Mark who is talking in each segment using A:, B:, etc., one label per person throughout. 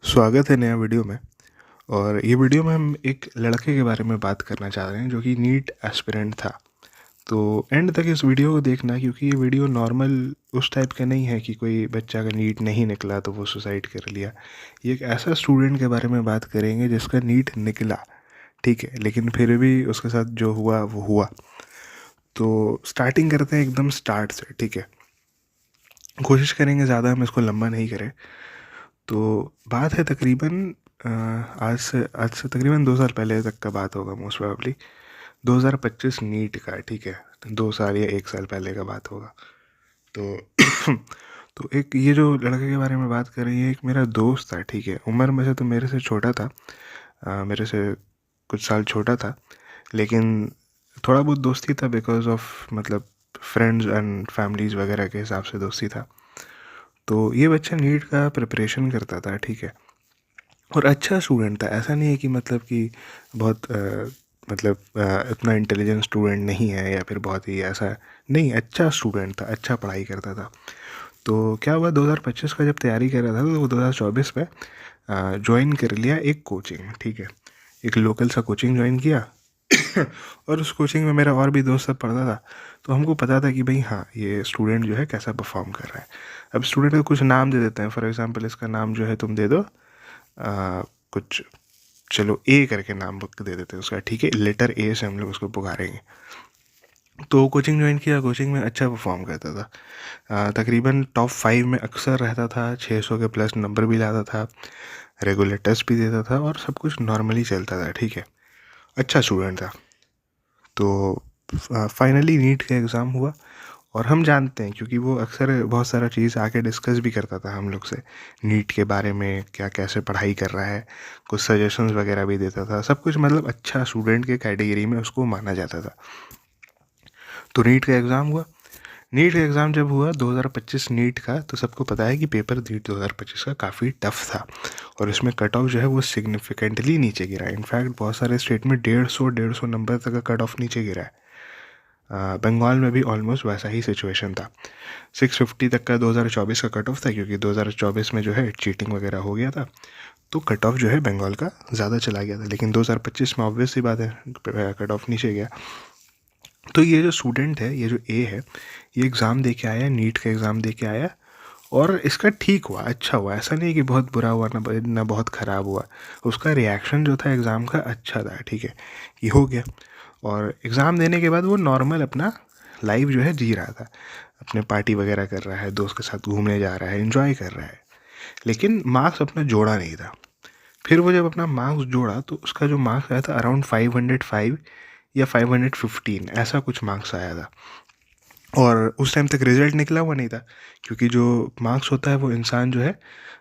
A: स्वागत है नया वीडियो में। और ये वीडियो में हम एक लड़के के बारे में बात करना चाह रहे हैं जो कि नीट एस्पिरेंट था। तो एंड तक इस वीडियो को देखना, क्योंकि ये वीडियो नॉर्मल उस टाइप का नहीं है कि कोई बच्चा का नीट नहीं निकला तो वो सुसाइड कर लिया। ये एक ऐसा स्टूडेंट के बारे में बात करेंगे जिसका नीट निकला, ठीक है, लेकिन फिर भी उसके साथ जो हुआ वो हुआ। तो स्टार्टिंग करते हैं एकदम स्टार्ट से, ठीक है। कोशिश करेंगे ज़्यादा हम इसको लंबा नहीं करें। तो बात है तकरीबन आज से तकरीबन 2 साल पहले तक का बात होगा, मोस्ट प्रोबेबली 2025 नीट का, ठीक है। 2 साल या 1 साल पहले का बात होगा। तो तो एक ये जो लड़के के बारे में बात कर रही है, एक मेरा दोस्त था, ठीक है। उम्र में से तो मेरे से छोटा था, मेरे से कुछ साल छोटा था, लेकिन थोड़ा बहुत दोस्ती था बिकॉज ऑफ मतलब फ्रेंड्स एंड फैमिलीज़ वगैरह के हिसाब से दोस्ती था। तो ये बच्चा नीट का प्रिपरेशन करता था, ठीक है। और अच्छा स्टूडेंट था, ऐसा नहीं है कि मतलब कि बहुत इतना इंटेलिजेंट स्टूडेंट नहीं है या फिर बहुत ही ऐसा नहीं, अच्छा स्टूडेंट था, अच्छा पढ़ाई करता था। तो क्या हुआ, 2025 का जब तैयारी कर रहा था तो वो 2024 में ज्वाइन कर लिया एक कोचिंग, ठीक है। एक लोकल सा कोचिंग ज्वाइन किया। और उस कोचिंग में मेरा और भी दोस्त सब पढ़ता था। तो हमको पता था कि भाई हाँ, ये स्टूडेंट जो है कैसा परफॉर्म कर रहा है। अब स्टूडेंट का कुछ नाम दे देते हैं, फॉर एग्जांपल इसका नाम जो है तुम दे दो कुछ, चलो ए करके नाम दे देते हैं उसका, ठीक है। लेटर ए से हम लोग उसको पुकारेंगे। तो कोचिंग ज्वाइन किया, कोचिंग में अच्छा परफॉर्म करता था। तकरीबन टॉप 5 में अक्सर रहता था, 600 के प्लस नंबर भी लाता था, रेगुलर टेस्ट भी देता था और सब कुछ नॉर्मली चलता था, ठीक है। अच्छा स्टूडेंट था। तो फाइनली नीट का एग्ज़ाम हुआ। और हम जानते हैं क्योंकि वो अक्सर बहुत सारा चीज़ आके डिस्कस भी करता था हम लोग से, नीट के बारे में, क्या कैसे पढ़ाई कर रहा है, कुछ सजेशंस वगैरह भी देता था, सब कुछ मतलब अच्छा स्टूडेंट के कैटेगरी में उसको माना जाता था। तो नीट का एग्ज़ाम हुआ। नीट का एग्ज़ाम जब हुआ 2025 नीट का, तो सबको पता है कि पेपर नीट 2025 का काफ़ी टफ था। और इसमें कट ऑफ जो है वो सिग्निफिकेंटली नीचे गिरा है। इनफैक्ट बहुत सारे स्टेट में 150 नंबर तक का कट ऑफ नीचे गिरा है। बंगाल में भी ऑलमोस्ट वैसा ही सिचुएशन था। 650 तक का 2024 का कट ऑफ था, क्योंकि 2024 में जो है चीटिंग वगैरह हो गया था, तो कट ऑफ जो है बंगाल का ज़्यादा चला गया था। लेकिन 2025 में ऑब्वियस सी बात है कट ऑफ नीचे गया। तो ये जो स्टूडेंट है, ये जो ए है, ये एग्ज़ाम दे के आया, नीट का एग्ज़ाम दे के आया। और इसका ठीक हुआ, अच्छा हुआ, ऐसा नहीं कि बहुत बुरा हुआ ना बहुत ख़राब हुआ। उसका रिएक्शन जो था एग्ज़ाम का अच्छा था, ठीक है, ये हो गया। और एग्ज़ाम देने के बाद वो नॉर्मल अपना लाइफ जो है जी रहा था, अपने पार्टी वगैरह कर रहा है, दोस्त के साथ घूमने जा रहा है, एंजॉय कर रहा है। लेकिन मार्क्स अपना जोड़ा नहीं था। फिर वो जब अपना मार्क्स जोड़ा तो उसका जो मार्क्स आया था अराउंड 505 या 515, ऐसा कुछ मार्क्स आया था। और उस टाइम तक रिजल्ट निकला हुआ नहीं था, क्योंकि जो मार्क्स होता है वो इंसान जो है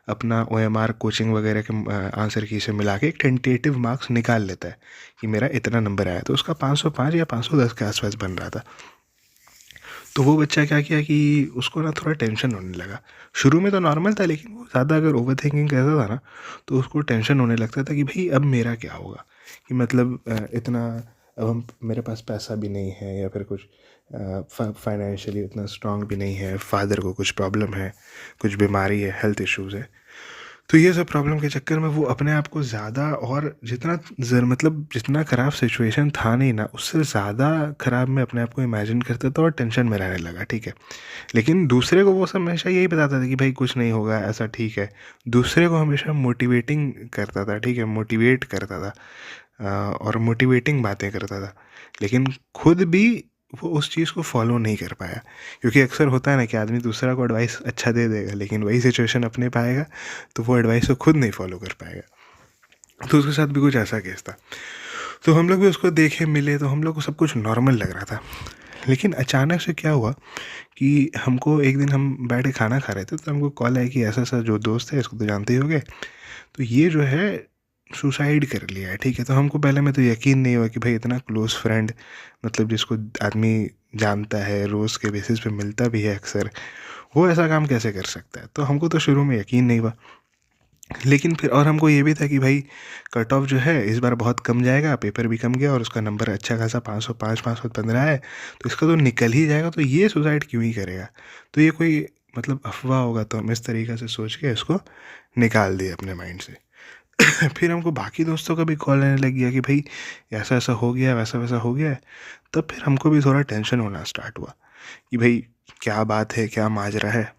A: अपना OMR कोचिंग वगैरह के आंसर की से मिला के एक टेंटेटिव मार्क्स निकाल लेता है कि मेरा इतना नंबर आया। तो उसका 505 या 510 के आसपास बन रहा था। तो वो बच्चा क्या किया कि उसको ना थोड़ा टेंशन होने लगा। शुरू में तो नॉर्मल था, लेकिन वो ज़्यादा अगर ओवर थिंकिंग करता था ना, तो उसको टेंशन होने लगता था कि भाई अब मेरा क्या होगा, कि मतलब इतना, अब हम मेरे पास पैसा भी नहीं है या फिर कुछ फाइनेंशियली उतना स्ट्रांग भी नहीं है, फादर को कुछ प्रॉब्लम है, कुछ बीमारी है, हेल्थ इश्यूज़ है। तो ये सब प्रॉब्लम के चक्कर में वो अपने आप को ज़्यादा, और जितना मतलब जितना ख़राब सिचुएशन था नहीं ना, उससे ज़्यादा ख़राब मैं अपने आप को इमेजिन करता था और टेंशन में रहने लगा, ठीक है। लेकिन दूसरे को वो सब हमेशा यही बताता था कि भाई कुछ नहीं होगा, ऐसा ठीक है। दूसरे को हमेशा मोटिवेटिंग करता था, ठीक है, मोटिवेट करता था, और मोटिवेटिंग बातें करता था। लेकिन खुद भी वो उस चीज़ को फॉलो नहीं कर पाया। क्योंकि अक्सर होता है ना कि आदमी दूसरा को एडवाइस अच्छा दे देगा, लेकिन वही सिचुएशन अपने पाएगा तो वो एडवाइस को खुद नहीं फॉलो कर पाएगा। तो उसके साथ भी कुछ ऐसा केस था। तो हम लोग भी उसको देखे, मिले, तो हम लोग को सब कुछ नॉर्मल लग रहा था। लेकिन अचानक से क्या हुआ कि हमको एक दिन हम बैठ के खाना खा रहे थे, तो हमको कॉल आया कि ऐसा ऐसा जो दोस्त है इसको तो जानते ही होगे, तो ये जो है सुसाइड कर लिया है, ठीक है। तो हमको पहले में तो यकीन नहीं हुआ कि भाई इतना क्लोज़ फ्रेंड, मतलब जिसको आदमी जानता है, रोज़ के बेसिस पे मिलता भी है अक्सर, वो ऐसा काम कैसे कर सकता है। तो हमको तो शुरू में यकीन नहीं हुआ। लेकिन फिर और हमको ये भी था कि भाई कट ऑफ जो है इस बार बहुत कम जाएगा, पेपर भी कम गया और उसका नंबर अच्छा खासा 505 515 है, तो इसका तो निकल ही जाएगा, तो ये सुसाइड क्यों ही करेगा। तो ये कोई मतलब अफवाह होगा, तो हम इस तरीक़े से सोच के इसको निकाल दिए अपने माइंड से। फिर हमको बाकी दोस्तों का भी कॉल आने लग गया कि भाई ऐसा ऐसा हो गया, वैसा वैसा हो गया है। तब फिर हमको भी थोड़ा टेंशन होना स्टार्ट हुआ कि भाई क्या बात है, क्या माजरा है।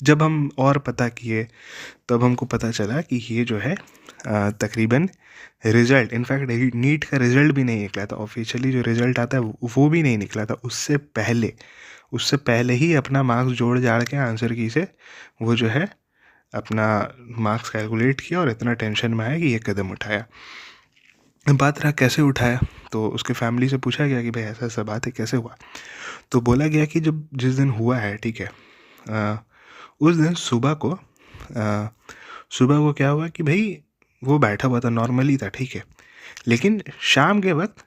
A: जब हम और पता किए तब हमको पता चला कि ये जो है तकरीबन रिज़ल्ट, इनफैक्ट नीट का रिज़ल्ट भी नहीं निकला था ऑफिशियली। जो रिज़ल्ट आता है वो भी नहीं निकला था। उससे पहले ही अपना मार्क्स जोड़ जाड़ के आंसर की से वो जो है अपना मार्क्स कैलकुलेट किया और इतना टेंशन में आया कि ये कदम उठाया। बात रहा कैसे उठाया, तो उसके फैमिली से पूछा गया कि भाई ऐसा ऐसा बात है, कैसे हुआ। तो बोला गया कि जब जिस दिन हुआ है, ठीक है, उस दिन सुबह को क्या हुआ कि भाई वो बैठा हुआ था, नॉर्मली था, ठीक है। लेकिन शाम के वक्त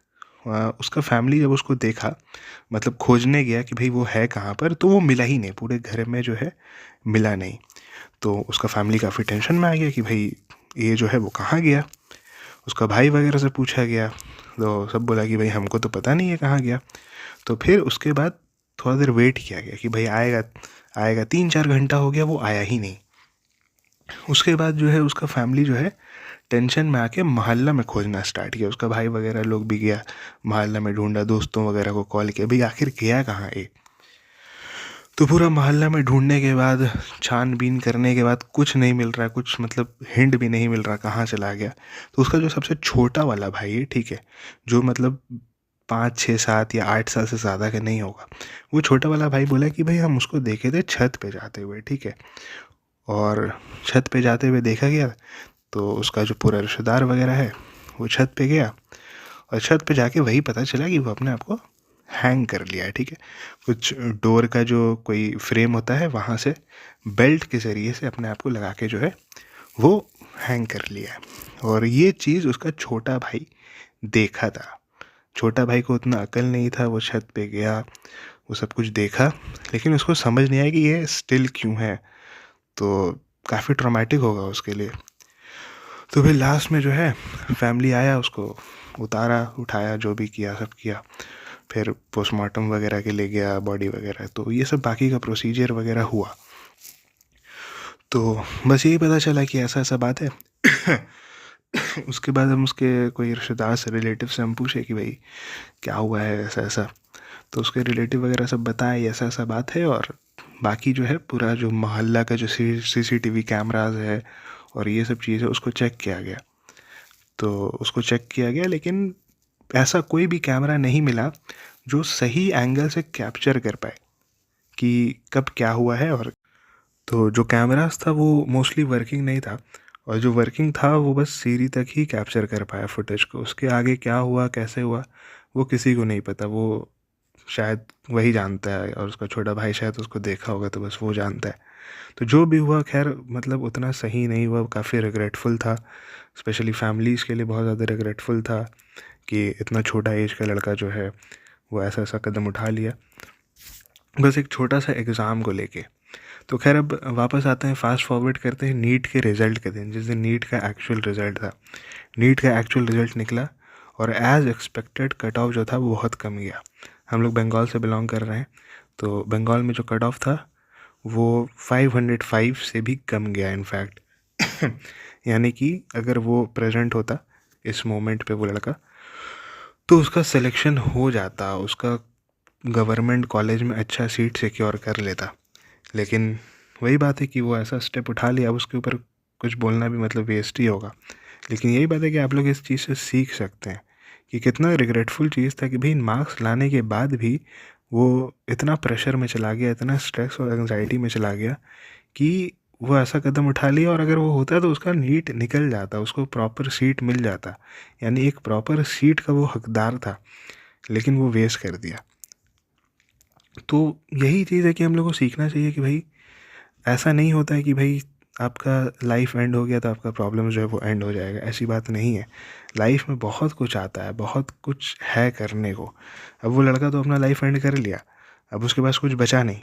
A: उसका फैमिली जब उसको देखा, मतलब खोजने गया कि भाई वो है कहाँ पर, तो वो मिला ही नहीं, पूरे घर में जो है मिला नहीं। तो उसका फैमिली काफ़ी टेंशन में आ गया कि भाई ये जो है वो कहाँ गया। उसका भाई वगैरह से पूछा गया, तो सब बोला कि भाई हमको तो पता नहीं है कहाँ गया। तो फिर उसके बाद थोड़ा देर वेट किया गया कि भाई आएगा आएगा। 3-4 घंटा हो गया, वो आया ही नहीं। उसके बाद जो है उसका फैमिली जो है टेंशन में आके मोहल्ला में खोजना स्टार्ट किया। उसका भाई वगैरह लोग भी गया, मोहल्ला में ढूंढा, दोस्तों वगैरह को कॉल किया, भाई आखिर गया कहाँ ये। तो पूरा मोहल्ला में ढूंढने के बाद, छानबीन करने के बाद कुछ नहीं मिल रहा, कुछ मतलब हिंट भी नहीं मिल रहा कहाँ चला गया। तो उसका जो सबसे छोटा वाला भाई है, ठीक है, जो मतलब 5, 6, 7 या 8 साल से ज़्यादा का नहीं होगा, वो छोटा वाला भाई बोला कि भाई हम उसको देखे थे छत पे जाते हुए, ठीक है। और छत पे जाते हुए देखा गया, तो उसका जो पूरा रिश्तेदार वगैरह है वो छत पे गया, और छत पे जाके वही पता चला कि वो अपने आप को हैंग कर लिया है, ठीक है। कुछ डोर का जो कोई फ्रेम होता है वहाँ से बेल्ट के ज़रिए से अपने आप को लगा के जो है वो हैंग कर लिया है। और ये चीज़ उसका छोटा भाई देखा था। छोटा भाई को उतना अकल नहीं था, वो छत पे गया, वो सब कुछ देखा, लेकिन उसको समझ नहीं आया कि ये स्टिल क्यों है। तो काफ़ी ट्रॉमेटिक होगा उसके लिए। तो फिर लास्ट में जो है फैमिली आया, उसको उतारा, उठाया, जो भी किया सब किया, फिर पोस्टमार्टम वगैरह के ले गया बॉडी वगैरह। तो ये सब बाकी का प्रोसीजर वगैरह हुआ। तो बस यही पता चला कि ऐसा ऐसा बात है। उसके बाद हम उसके कोई रिश्तेदार से, रिलेटिव से हम पूछे कि भाई क्या हुआ है, ऐसा ऐसा। तो उसके रिलेटिव वगैरह सब बताए ऐसा ऐसा बात है। और बाकी जो है पूरा जो मोहल्ला का जो CCTV कैमराज है और ये सब चीज़ें उसको चेक किया गया। तो उसको चेक किया गया, लेकिन ऐसा कोई भी कैमरा नहीं मिला जो सही एंगल से कैप्चर कर पाए कि कब क्या हुआ है। और तो जो कैमरास था वो मोस्टली वर्किंग नहीं था, और जो वर्किंग था वो बस सीढ़ी तक ही कैप्चर कर पाया फुटेज को। उसके आगे क्या हुआ, कैसे हुआ, वो किसी को नहीं पता। वो शायद वही जानता है, और उसका छोटा भाई शायद उसको देखा होगा, तो बस वो जानता है। तो जो भी हुआ खैर मतलब उतना सही नहीं हुआ, काफ़ी रिग्रेटफुल था। स्पेशली फैमिलीज़ के लिए बहुत ज़्यादा रिग्रेटफुल था कि इतना छोटा एज का लड़का जो है वो ऐसा ऐसा कदम उठा लिया, बस एक छोटा सा एग्ज़ाम को लेके। तो खैर अब वापस आते हैं, फास्ट फॉरवर्ड करते हैं नीट के रिज़ल्ट के दिन, जिस दिन नीट का एक्चुअल रिज़ल्ट था। नीट का एक्चुअल रिज़ल्ट निकला, और एज़ एक्सपेक्टेड कट ऑफ जो था वो बहुत कम गया। हम लोग बंगाल से बिलोंग कर रहे हैं, तो बंगाल में जो कट ऑफ था वो 505 से भी कम गया इनफैक्ट। यानी कि अगर वो प्रेजेंट होता इस मोमेंट पे वो लड़का, तो उसका सिलेक्शन हो जाता, उसका गवर्नमेंट कॉलेज में अच्छा सीट सिक्योर कर लेता। लेकिन वही बात है कि वो ऐसा स्टेप उठा लिया, अब उसके ऊपर कुछ बोलना भी मतलब वेस्ट ही होगा। लेकिन यही बात है कि आप लोग इस चीज़ से सीख सकते हैं कि कितना रिग्रेटफुल चीज़ था कि भाई मार्क्स लाने के बाद भी वो इतना प्रेशर में चला गया, इतना स्ट्रेस और एंजाइटी में चला गया कि वो ऐसा कदम उठा लिया। और अगर वो होता तो उसका नीट निकल जाता, उसको प्रॉपर सीट मिल जाता, यानी एक प्रॉपर सीट का वो हकदार था, लेकिन वो वेस्ट कर दिया। तो यही चीज़ है कि हम लोग को सीखना चाहिए कि भाई ऐसा नहीं होता है कि भाई आपका लाइफ एंड हो गया तो आपका प्रॉब्लम जो है वो एंड हो जाएगा, ऐसी बात नहीं है। लाइफ में बहुत कुछ आता है, बहुत कुछ है करने को। अब वो लड़का तो अपना लाइफ एंड कर लिया, अब उसके पास कुछ बचा नहीं।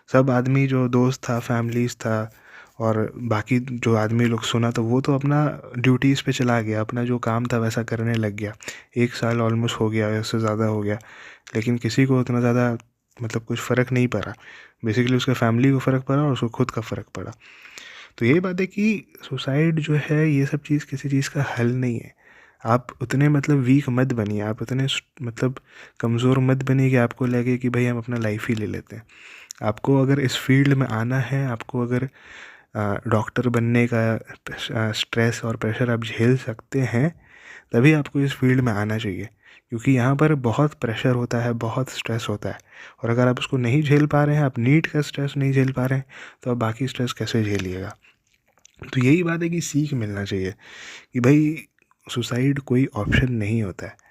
A: सब आदमी जो दोस्त था, फैमिलीज था, और बाकी जो आदमी लोग सुना, तो वो तो अपना ड्यूटीज़ पे चला गया, अपना जो काम था वैसा करने लग गया। 1 साल ऑलमोस्ट हो गया, उससे ज़्यादा हो गया, लेकिन किसी को उतना ज़्यादा मतलब कुछ फ़र्क नहीं पड़ा। बेसिकली उसके फैमिली को फ़र्क पड़ा और उसको खुद का फ़र्क पड़ा। तो यही बात है कि सुसाइड जो है ये सब चीज़ किसी चीज़ का हल नहीं है। आप उतने मतलब वीक मत बनिए, आप उतने मतलब कमज़ोर मत बनिए कि आपको लगे कि भाई हम अपना लाइफ ही ले लेते हैं। आपको अगर इस फील्ड में आना है, आपको अगर डॉक्टर बनने का स्ट्रेस और प्रेशर आप झेल सकते हैं, तभी आपको इस फील्ड में आना चाहिए, क्योंकि यहाँ पर बहुत प्रेशर होता है, बहुत स्ट्रेस होता है। और अगर आप उसको नहीं झेल पा रहे हैं, आप नीट का स्ट्रेस नहीं झेल पा रहे हैं, तो आप बाकी स्ट्रेस कैसे झेलिएगा। तो यही बात है कि सीख मिलना चाहिए कि भाई सुसाइड कोई ऑप्शन नहीं होता है।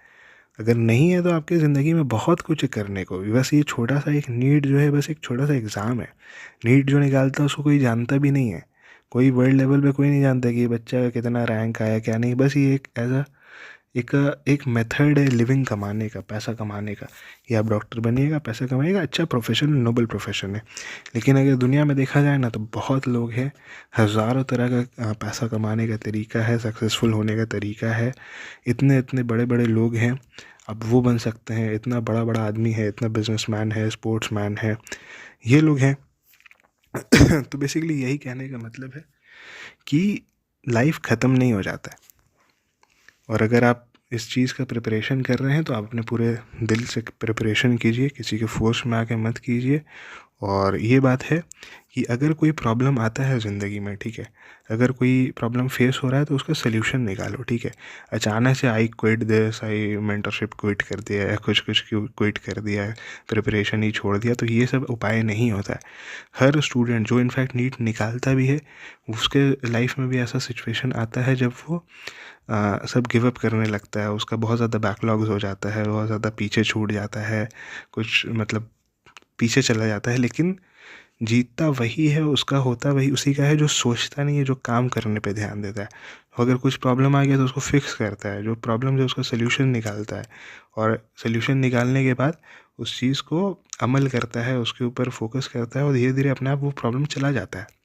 A: अगर नहीं है तो आपकी ज़िंदगी में बहुत कुछ है करने को। बस ये छोटा सा एक नीट जो है, बस एक छोटा सा एग्ज़ाम है। नीट जो निकालता है उसको कोई जानता भी नहीं है। कोई वर्ल्ड लेवल पे कोई नहीं जानता कि ये बच्चा का कितना रैंक आया क्या नहीं। बस ये एक एज अ एक एक मेथड है लिविंग कमाने का, पैसा कमाने का। ये आप डॉक्टर बनिएगा, पैसा कमाइएगा, अच्छा प्रोफेशन, नोबल प्रोफेशन है। लेकिन अगर दुनिया में देखा जाए ना, तो बहुत लोग हैं, हज़ारों तरह का पैसा कमाने का तरीका है, सक्सेसफुल होने का तरीका है। इतने इतने बड़े बड़े लोग हैं, अब वो बन सकते हैं। इतना बड़ा बड़ा आदमी है, इतना बिजनेसमैन है, स्पोर्ट्समैन है, ये लोग हैं। तो बेसिकली यही कहने का मतलब है कि लाइफ ख़त्म नहीं हो जाता है। और अगर आप इस चीज़ का प्रिपरेशन कर रहे हैं तो आप अपने पूरे दिल से प्रिपरेशन कीजिए, किसी के फोर्स में आके मत कीजिए। और ये बात है कि अगर कोई प्रॉब्लम आता है ज़िंदगी में, ठीक है, अगर कोई प्रॉब्लम फेस हो रहा है तो उसका सल्यूशन निकालो, ठीक है। अचानक से I quit this, I mentorship quit कर दिया या कुछ कुछ क्विट कर दिया, प्रिपरेशन ही छोड़ दिया, तो ये सब उपाय नहीं होता है। हर स्टूडेंट जो इनफैक्ट नीट निकालता भी है, उसके लाइफ में भी ऐसा सिचुएशन आता है जब वो सब गिव अप करने लगता है, उसका बहुत ज़्यादा बैकलॉग्स हो जाता है, बहुत ज़्यादा पीछे छूट जाता है, कुछ मतलब पीछे चला जाता है। लेकिन जीतता वही है, उसका होता वही उसी का है जो सोचता नहीं है, जो काम करने पे ध्यान देता है। अगर कुछ प्रॉब्लम आ गया तो उसको फिक्स करता है, जो प्रॉब्लम है उसका सल्यूशन निकालता है, और सल्यूशन निकालने के बाद उस चीज़ को अमल करता है, उसके ऊपर फोकस करता है, और धीरे धीरे अपने आप वो प्रॉब्लम चला जाता है।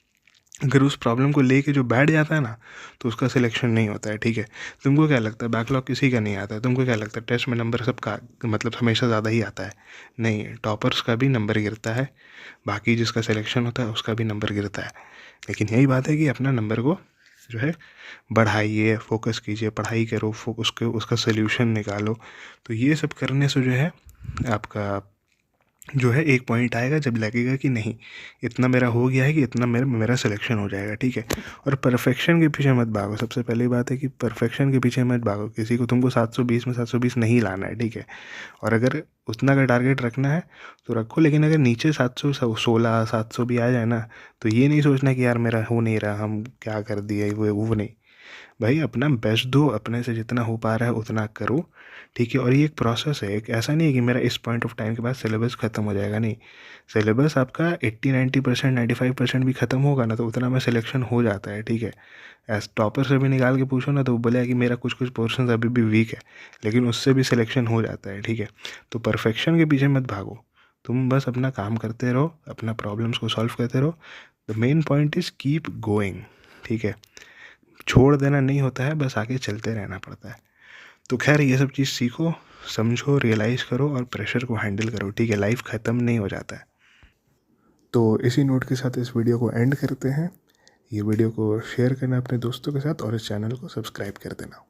A: अगर उस प्रॉब्लम को लेके जो बैठ जाता है ना, तो उसका सिलेक्शन नहीं होता है, ठीक है। तुमको क्या लगता है बैकलॉग किसी का नहीं आता है? तुमको क्या लगता है टेस्ट में नंबर सबका मतलब हमेशा ज़्यादा ही आता है? नहीं, टॉपर्स का भी नंबर गिरता है, बाकी जिसका सिलेक्शन होता है उसका भी नंबर गिरता है। लेकिन यही बात है कि अपना नंबर को जो है बढ़ाइए, फोकस कीजिए, पढ़ाई करो, फोकस के उसका सोल्यूशन निकालो। तो ये सब करने से जो है आपका जो है एक पॉइंट आएगा जब लगेगा कि नहीं, इतना मेरा हो गया है कि इतना मेरा सिलेक्शन हो जाएगा, ठीक है। और परफेक्शन के पीछे मत भागो। सबसे पहली बात है कि परफेक्शन के पीछे मत भागो। किसी को तुमको 720 में 720 नहीं लाना है, ठीक है। और अगर उतना का टारगेट रखना है तो रखो, लेकिन अगर नीचे 716 700 भी आ जाए ना, तो ये नहीं सोचना कि यार मेरा हो नहीं रहा, हम क्या कर दिए, वो नहीं। भाई अपना बेस्ट दो, अपने से जितना हो पा रहा है उतना करो, ठीक है। और ये एक प्रोसेस है, एक ऐसा नहीं है कि मेरा इस पॉइंट ऑफ टाइम के बाद सिलेबस ख़त्म हो जाएगा, नहीं। सिलेबस आपका 80-90% 95% भी ख़त्म होगा ना, तो उतना में सिलेक्शन हो जाता है, ठीक है। एस टॉपर से भी निकाल के पूछो ना, तो वो बोलेगा कि मेरा कुछ कुछ पोर्शन अभी भी वीक है, लेकिन उससे भी सिलेक्शन हो जाता है, ठीक है। तो परफेक्शन के पीछे मत भागो, तुम बस अपना काम करते रहो, अपना प्रॉब्लम्स को सॉल्व करते रहो। The main point is keep going, ठीक है। छोड़ देना नहीं होता है, बस आगे चलते रहना पड़ता है। तो खैर ये सब चीज़ सीखो, समझो, रियलाइज़ करो और प्रेशर को हैंडल करो, ठीक है। लाइफ ख़त्म नहीं हो जाता है। तो इसी नोट के साथ इस वीडियो को एंड करते हैं। ये वीडियो को शेयर करना अपने दोस्तों के साथ और इस चैनल को सब्सक्राइब कर देना।